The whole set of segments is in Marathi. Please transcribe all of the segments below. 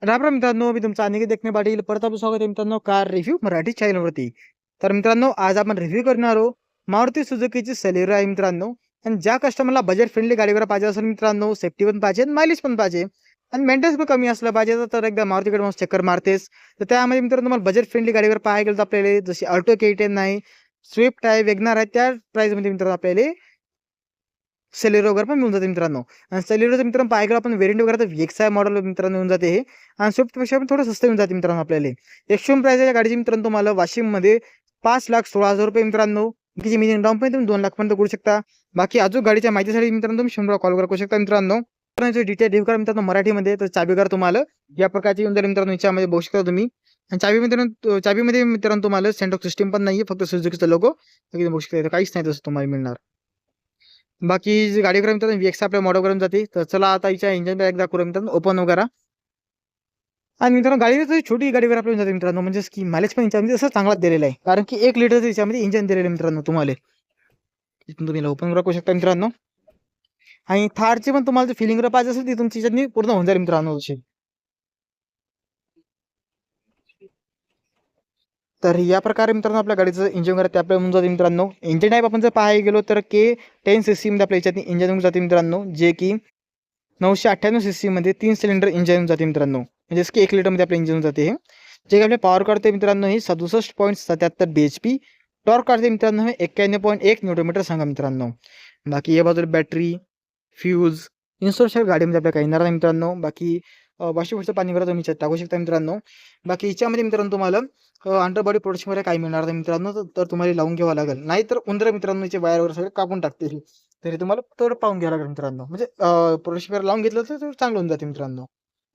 राम राम मित्रांनो, मी तुमचा अनिकेत देखणे पाटील. परत आपलं स्वागत आहे मित्रांनो कार रिव्ह्यू मराठी चॅनलवरती. तर मित्रांनो, आज आपण रिव्ह्यू करणार आहोत मारुती सुझुकीची सेलेरियो आहे मित्रांनो. आणि ज्या कस्टमरला बजेट फ्रेंडली गाडी वगैरे पाहिजे असेल मित्रांनो, सेफ्टी पण पाहिजे, मायलेज पण पाहिजे आणि मेंटेनन्स पण कमी असलं पाहिजे, तर एकदा मारुतीकडे मग चक्कर मारतेस. तर त्यामध्ये मित्रांनो तुम्हाला बजेट फ्रेंडली गाडीवर पाहायला गेलं तर आपल्याला जशी अल्टो K10 आहे, स्विफ्ट आहे, वेगनार आहे, त्या प्राइसमध्ये मित्रांनो आपल्याला सेलेरियो वगैरे पण मिळून जाते मित्रांनो. आणि सेलेरियोचं मित्रांनो पाहायला गेलं आपण व्हेरियंट वगैरे तर VXI मॉडेल मित्रांनो येऊन जाते हे. आणि स्विफ्टपेक्षा पण थोडं स्वस्त येऊन जाते मित्रांनो आपल्याला. एक्स्ट्रीम प्राइस आहे या गाडीची मित्रांनो तुम्हाला वाशिममध्ये 5,16,000 रुपये मित्रांनो. बाकीची मिनिमम डाऊन पेमेंट तुम्ही 2 लाख पर्यंत करू शकता. बाकी अजून गाडीच्या माहितीसाठी मित्रांनो तुम्ही 100 कॉल करू शकता मित्रांनो. डिटेल रिव्ह्यू करा मित्रांनो मराठीमध्ये. तर चाबीकार तुम्हाला या प्रकारची येऊन जाईल मित्रांनो, याच्यामध्ये बघू शकता तुम्ही. आणि चाबीमध्ये मित्रांनो तुम्हाला सेंट्रॉक सिस्टीम पण नाहीये, फक्त सुझुकीचा लोगो बघू शकता. काहीच नाही तसं तुम्हाला मिळणार. बाकी जी गाडी वगैरे मित्रांनो VX आपल्या मॉडेल करून जाते. तर चला आता हिच्या इंजिन एकदा करू मित्रांनो ओपन वगैरे. आणि मित्रांनो गाडी तरी छोटी गाडी वगैरे आपल्याला जाते मित्रांनो, म्हणजे की मायलेज पण याच्यामध्ये असं चांगलाच दिलेला आहे, कारण की 1 लिटरचं याच्यामध्ये इंजिन दिलेलं आहे मित्रांनो तुम्हाला. तिथून तुम्ही ओपन करू शकता मित्रांनो. आणि थारची पण तुम्हाला फिलिंग जर पाहिजे असेल ती तुमची याच्यातनी पूर्ण होऊन जाईल मित्रांनो तशी. तर या प्रकारे मित्रांनो आपल्या गाडीचं इंजिन वगैरे ते आपल्याला होऊन जाते मित्रांनो. इंजिन टाईप आपण जर पाहायला गेलो तर K10 सीसी मध्ये आपल्या याच्यात इंजिन होऊन जाते मित्रांनो, जे की 998 सीसी मध्ये 3 सिलेंडर इंजिन येऊन जाते मित्रांनो. म्हणजे की 1 लिटरमध्ये आपलं इंजिन जाते हे. जे आपले पॉवर काढते मित्रांनो हे 67.77 BHP. टॉर्क काढते मित्रांनो हे 91.1 न्यूटन सांगा मित्रांनो. बाकी या बाजूला बॅटरी, फ्यूज, इन्स्टॉलेशन गाडीमध्ये आपल्या काही येणार नाही मित्रांनो. बाकी वॉशिंग पाणी वगैरे तुम्ही याच्यात टाकू शकता मित्रांनो. बाकी याच्यामध्ये मित्रांनो तुम्हाला अंडर बॉडी प्रोटेक्शन वगैरे काही मिळणार नाही मित्रांनो, तर तुम्हाला लावून घ्यावं लागेल. नाहीतर उंदरं मित्रांनो याचे वायर वगैरे सगळे कापून टाकतील. तरी तुम्हाला थोडं पाहून घ्यावं लागेल मित्रांनो. म्हणजे प्रोटेक्शन वगैरे लावून घेतलं तर चांगलं होऊन जाते मित्रांनो.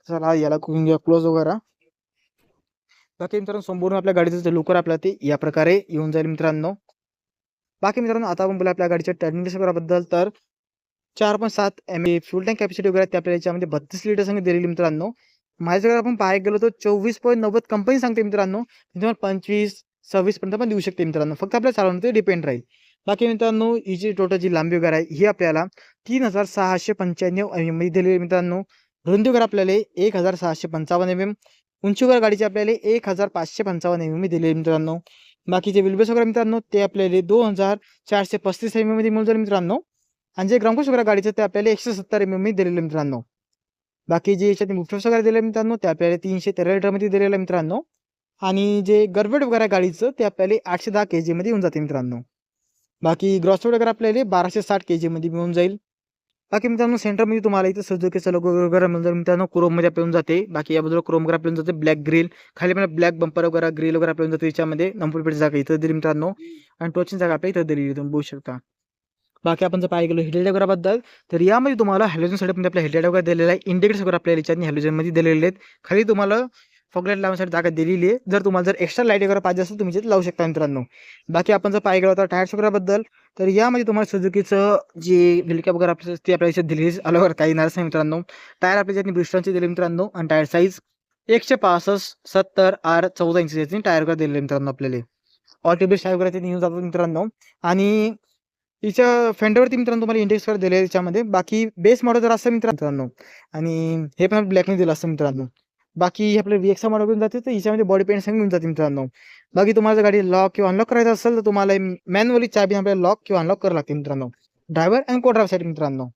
चला याला करून घ्या क्लोज वगैरे. बाकी मित्रांनो संपूर्ण आपल्या गाडीचं जे लुकर आपल्याला ते या प्रकारे येऊन जाईल मित्रांनो. बाकी मित्रांनो आता आपण बोला आपल्या गाडीच्या टर्निंग बद्दल. तर 4.7 MA फ्यूल टँक कॅपॅसिटी वगैरे ते आपल्या याच्यामध्ये 32 लिटर संग दिलेली मित्रांनो. माझ्याकडे आपण पाहायला गेलो तर 24.90 कंपनी सांगते मित्रांनो. तुम्हाला 25, 26 पर्यंत पण देऊ शकते मित्रांनो. फक्त आपल्या चालवण्यावर डिपेंड राहील. बाकी मित्रांनो ही जी टोटल जी लांबी वगैरे आहे ही आपल्याला 3695 mm मध्ये दिलेली मित्रांनो. रुंदी वगैरे आपल्याला 1655 mm. उंची वगैरे गाडीची आपल्याला 1555 mm दिलेली मित्रांनो. बाकीचे व्हीलबेस वगैरे मित्रांनो ते आपल्याला 2435 mm मध्ये मिळून जाईल मित्रांनो. आणि जे ग्राउंड वगैरे गाडीचं ते आपल्याला 170 mm दिलेलं मित्रांनो. बाकी जे याच्यात मुफ्टर्स वगैरे दिले मित्रांनो ते आपल्याला 313 लिटरमध्ये दिलेलं मित्रांनो. आणि जे गरबेट वगैरे गाडीचं ते आपल्याला 810 kg मध्ये येऊन जाते मित्रांनो. बाकी ग्रॉस वगैरे आपल्याला 1260 kg मध्ये मिळून जाईल. बाकी मित्रांनो सेंटरमध्ये तुम्हाला इथं सुझुकीचा लोगो वगैरे मिळून जाईल मित्रांनो. क्रोममध्ये आपल्याला येऊन जाते. बाकी या बाजूला क्रोम वगैरे आपल्याला जाते. ब्लॅक ग्रिल खाली पण ब्लॅक बंपर वगैरे ग्रिल वगैरे आपल्याला जाते. याच्यामध्ये नंबर प्लेट जागा इथं दिली मित्रांनो. आणि टोचची जागा आपल्या इथं दिली तुम्ही बघू शकता. बाकी आपण जर पाहायला गेलो हेडलाईट वगैरेबद्दल, तर यामध्ये तुम्हाला हॅलोजन सेटअपमध्ये आपल्या हेडलाईट वगैरे दिलेला आहे. इंडिकेटर्स वगैरे आपल्याला याच्यात हॅलोजनमध्ये दिलेले आहेत. खाली तुम्हाला फॉगलाईट लावण्यासाठी जागा दिलेली आहे. जर तुम्हाला जर एक्स्ट्रा लाईट वगैरे पाहिजे असेल तुम्ही लावू शकता मित्रांनो. बाकी आपण जर पाहायला गेलो तर टायर्स वगैरेबद्दल, तर यामध्ये तुम्हाला सुझुकीचं जे व्हील कॅप वगैरे आपल्या ते आपल्या याच्यात दिलेली अलग काही येणारच नाही मित्रांनो. टायर आपल्या याच्यात ब्रिस्टॉनचे दिले मित्रांनो. आणि टायर साईज 165 70 R 14 इंचचे टायर वगैरे दिलेले मित्रांनो आपल्याला. ऑल टेबल टायर वगैरे ते येऊन जातात मित्रांनो. आणि तिच्या फेंडरवरती मित्रांनो तुम्हाला इंडेक्स वगैरे दिले त्याच्यामध्ये. बाकी बेस मॉडेल जर असं मित्रांनो. आणि हे पण ब्लॅकने दिलं असतं मित्रांनो. बाकी आपले VX मॉडेल घेऊन जाते तर याच्यामध्ये बॉडी पेंट सांगून जाते मित्रांनो. बाकी तुम्हाला जर गाडी लॉक किंवा अनलॉक करायचं असेल तर तुम्हाला मॅन्युअली चाबी आपल्याला लॉक किंवा अनलॉक करावं लागते मित्रांनो. ड्रायव्हर आणि को ड्रायव्हरसाठी मित्रांनो.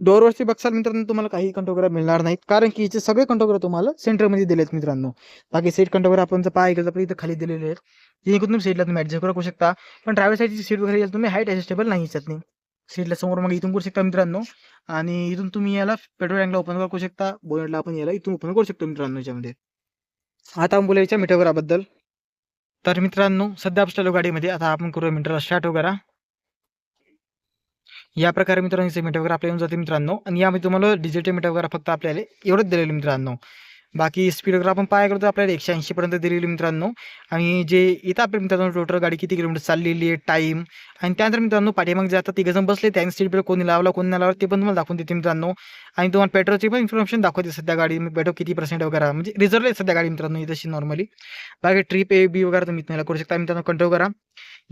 डोरवरती बघसाल मित्रांनो तुम्हाला काही कंट्रोल वगैरे मिळणार नाहीत, कारण की याचे सगळे कंट्रोल वगैरे तुम्हाला सेंटरमध्ये दिलेत मित्रांनो. बाकी सीट कंट्रोल वगैरे आपण जर पाहायला तर इथं खाली दिलेले आहेत. हे तुम्ही सीटला तुम्ही ॲडजस्ट करू शकता. पण ड्रायव्हर साईडची सीट वगैरे तुम्ही हाईट ॲडजस्टेबल नाही याच्यात नाही. सीटला समोर मग इथून करू शकता मित्रांनो. आणि इथून तुम्ही याला पेट्रोल टँकला ओपन करू शकता. बोनेटला आपण याला इथून ओपन करू शकतो मित्रांनो याच्यामध्ये. आता आपण बोलायच्या मीटर वगैरेबद्दल. तर मित्रांनो सध्या आपल्या गाडीमध्ये आता आपण करूया मीटर स्टार्ट वगैरे. या प्रकारे मित्रांनो मीटर वगैरे आपल्या येऊन जाते मित्रांनो. आणि यामध्ये तुम्हाला डिजिटल मीटर वगैरे फक्त आपल्याला एवढंच दिलेलं मित्रांनो. बाकी स्पीड वगैरे आपण पाहायला गेलो तर आपल्याला 180 पर्यंत दिलेली मित्रांनो. आणि जे इथं आपल्या मित्रांनो टोटल गाडी किती किलोमीटर चाललेली आहे, टाईम. आणि त्यानंतर मित्रांनो पाठीमागे जे आता 3 जण बसले त्यांनी सीट बेल्ट कोणी लावला कोणी नाही लावला ते पण तुम्हाला दाखवून देते मित्रांनो. आणि तुम्हाला पेट्रोलची पण इन्फॉर्मेशन दाखवते सध्या गाडी पेट्रोल किती % वगैरे, म्हणजे रिझर्व आहे सध्या गाडी मित्रांनो तशी नॉर्मली. बाकी ट्रिप A B वगैरे तुम्ही तुम्हाला करू शकता मित्रांनो कंट्रोल करा.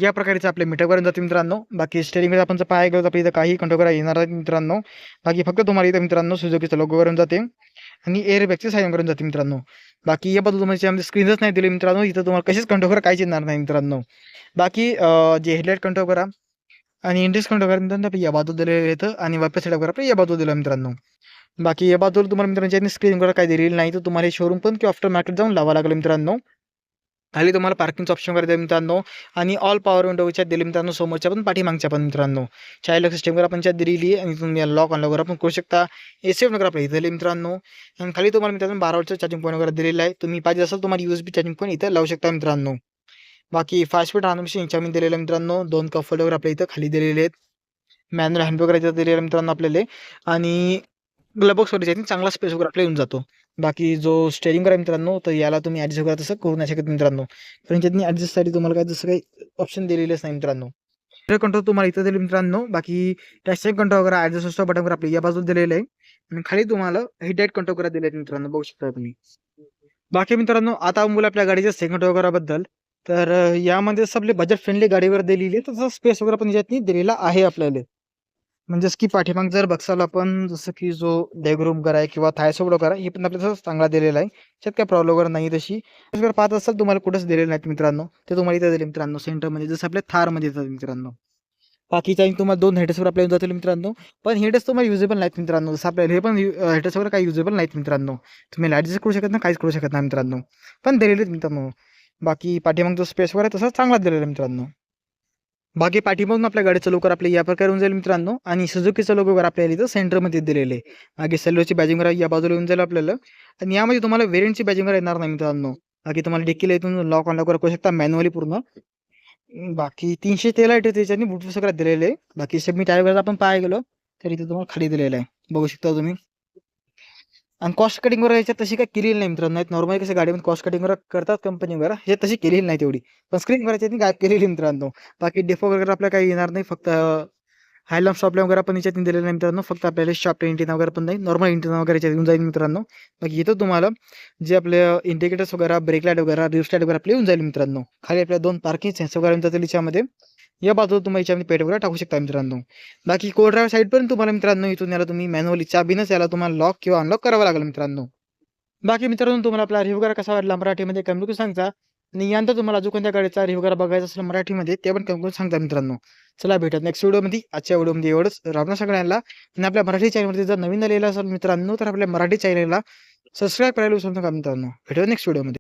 या प्रकारचे आपले मीटर वगैरे जाते मित्रांनो. बाकी स्टेरिंगमध्ये आपण जर पाहायला गेलो तर आपल्या इथं काही कंट्रोल करा येणार आहेत मित्रांनो. बाकी फक्त तुम्हाला इथं मित्रांनो सुझुकीचा लोगो वरून जाते. आणि एअरबॅगचे साईन करून जाते मित्रांनो. बाकी या बाजूला तुम्हाला याच्यामध्ये स्क्रीनच नाही दिली मित्रांनो, इथं तुम्हाला कशीच कंट्रोल करा काहीच येणार नाही मित्रांनो. बाकी जे हेडलाईट कंट्रोल करा आणि इंडेक्स कंट्रोल करा मित्रांनो आपल्या या बाजू दिलेलं येतं आणि वायफाय सेटअप करा आपल्या या बाजू दिला मित्रांनो. बाकी या बाजूला तुम्हाला मित्रांनो स्क्रीन करा काही दिलेली नाही, तर तुम्हाला शोरूम पण किंवा आफ्टर मार्केट जाऊन लावावं लागेल मित्रांनो. खाली तुम्हाला पार्किंगचा ऑप्शन वगैरे द्या मित्रांनो आणि ऑल पॉवर विंडोच्या दिले मित्रांनो, समोरच्या पण पाठीमागच्या पण मित्रांनो. चाइल्ड लॉक सिस्टम वगैरे पंचायत दिलेली आहे आणि तुम्ही लॉक अनलॉक वगैरे पण करू शकता. एसीएफ वगैरे आपल्या इथे दिले मित्रांनो. आणि खाली तुम्हाला मित्रांनो 12 वॉटचं चार्जिंग पॉईंट वगैरे दिलेला आहे. तुम्ही पाहिजे असेल तुम्हाला USB चार्जिंग पॉईंट इथे लावू शकता मित्रांनो. बाकी फास्ट फूड ट्रान्समिशन याच्यामध्ये दिलेलं आहे मित्रांनो. 2 कप होल्डर वगैरे आपल्या इथं खाली दिलेले आहेत. मॅन्युअल हँड वगैरे इथं दिलेलं आहे मित्रांनो आपल्याला आणि ग्लव बॉक्स वगैरे चांगला स्पेस वगैरे आपल्याला येऊन जातो. बाकी जो स्टेअरिंग आहे मित्रांनो, तर याला तुम्ही ॲडजस्ट वगैरे तसं करू नाही शकत मित्रांनो, कारण याच्यातनी ॲडजस्टसाठी तुम्हाला काय तसं काही ऑप्शन दिलेलेच नाही मित्रांनो. कंट्रोल तुम्हाला इथं दिले मित्रांनो. बाकी टॅक्सिंग कंट्रोल वगैरे ॲडजस्ट बटन वगैरे आपल्या या बाजूला दिलेलं आहे आणि खाली तुम्हाला हेडलाईट कंट्रोल वगैरे दिले आहेत मित्रांनो, बघू शकता तुम्ही. बाकी मित्रांनो आता बोलू आपल्या गाडीच्या सेकंड वगैरेबद्दल. तर यामध्ये जसं आपली बजेट फ्रेंडली गाडीवर दिलेली आहे, तसं स्पेस वगैरे पण याच्यातनी दिलेला आहे आपल्याला. म्हणजेच की पाठीमाग जर बघसाल आपण, जसं की जो लेग रूम वगैरे आहे किंवा थाय सपोर्ट वगैरे हे पण आपल्याला चांगला दिलेला आहे. त्याच्यात काही प्रॉब्लेम वगैरे नाही तशी. जर पाहत असाल तुम्हाला कुठंच दिलेलं नाहीत मित्रांनो, ते तुम्हाला इथे दिले मित्रांनो सेंटरमध्ये, जसं आपल्या थारमध्ये येतात मित्रांनो. बाकीच्या तुम्हाला 2 हेडर्स आपल्याला येऊन जातील मित्रांनो. पण हेडर्स तुम्हाला युजेबल नाहीत मित्रांनो, जसं आपल्याला हे पण हेडर्स वगैरे काही युजेबल नाहीत मित्रांनो. तुम्ही ॲडजस्ट करू शकत नाही, काहीच करू शकत नाही मित्रांनो, पण दिलेले आहेत मित्रांनो. बाकी पाठीमाग जो स्पेस वगैरे तसा चांगला दिलेला आहे मित्रांनो. बाकी पाठीमागून आपल्या गाडीचं लोकर आपल्या या प्रकारे होऊन जाईल मित्रांनो आणि सुझुकीचं लोगो वगैरे आपल्याला इथं सेंटरमध्ये दिलेले आहे. मागे सेल्लोची बॅजिंग वगैरे या बाजूला येऊन जाईल आपल्याला आणि यामध्ये तुम्हाला व्हेरियंटची बॅजिंग वगैरे येणार नाही मित्रांनो. बाकी तुम्हाला डिक्कीला इथून लॉक अनलॉक करू शकता मॅन्युअली पूर्ण. बाकी 313 लाईट त्याच्याने ब्लूटूथ सगळं दिलेलं आहे. बाकी सबमिट टायर वगैरे आपण पाहायला गेलो तर इथे तुम्हाला खाली दिलेलं आहे, बघू शकता तुम्ही. आणि कॉस्ट कटिंग वगैरे याच्यात तशी काही केलेली नाही मित्रांनो. नॉर्मली कसं गाडीमध्ये कॉस्ट कटिंग वगैरे करतात कंपनी वगैरे, हे तशी केलेली नाही तेवढी. पण स्क्रीन वगैरे याच्यात गायब केलेली मित्रांनो. बाकी डेफो वगैरे आपल्याला काही येणार नाही, फक्त हायलॉम स्टॉपला वगैरे पण याच्यात दिलेलं नाही मित्रांनो. फक्त आपल्याला शॉप इंटिना वगैरे पण नाही, नॉर्मल इंटिना वगैरे याच्यात येऊन जाईल मित्रांनो. बाकी इथं तुम्हाला जे आपले इंडिकेटर्स वगैरे, ब्रेक लाईट वगैरे, रिव्हर्स लाईट वगैरे आपले येऊन जाईल मित्रांनो. खाली आपल्या 2 पार्किंग सेन्सर वगैरे येऊन जातील याच्यामध्ये. या बाजूला तुम्ही याच्यामध्ये पेट वगैरे टाकू शकता मित्रांनो. बाकी को ड्रायव्हर साईड पण तुम्हाला मित्रांनो इथून याला तुम्ही मॅन्युअली चाबीनच याला तुम्हाला लॉक किंवा अनलॉक करावं लागेल मित्रांनो. बाकी मित्रांनो तुम्हाला आपला रिव्ह्यू वगैरे कसा वाटला मराठीमध्ये कमेंट करून सांगा आणि यानंतर तुम्हाला अजून कोणत्या गाडीचा रिव्ह्यू वगैरे बघायचा असेल मराठीमध्ये ते पण कमेंट करून सांगता मित्रांनो. चला भेटत नेक्स्ट व्हिडिओमध्ये. आजच्या व्हिडिओमध्ये एवढंच. राम सगळ्यांना. आणि आपल्या मराठी चॅनलवरती जर नवीन आलेला असेल मित्रांनो तर आपल्या मराठी चॅनलला सबस्क्राईब करायला विसरू नका मित्रांनो. भेटूया नेक्स्ट व्हिडिओमध्ये.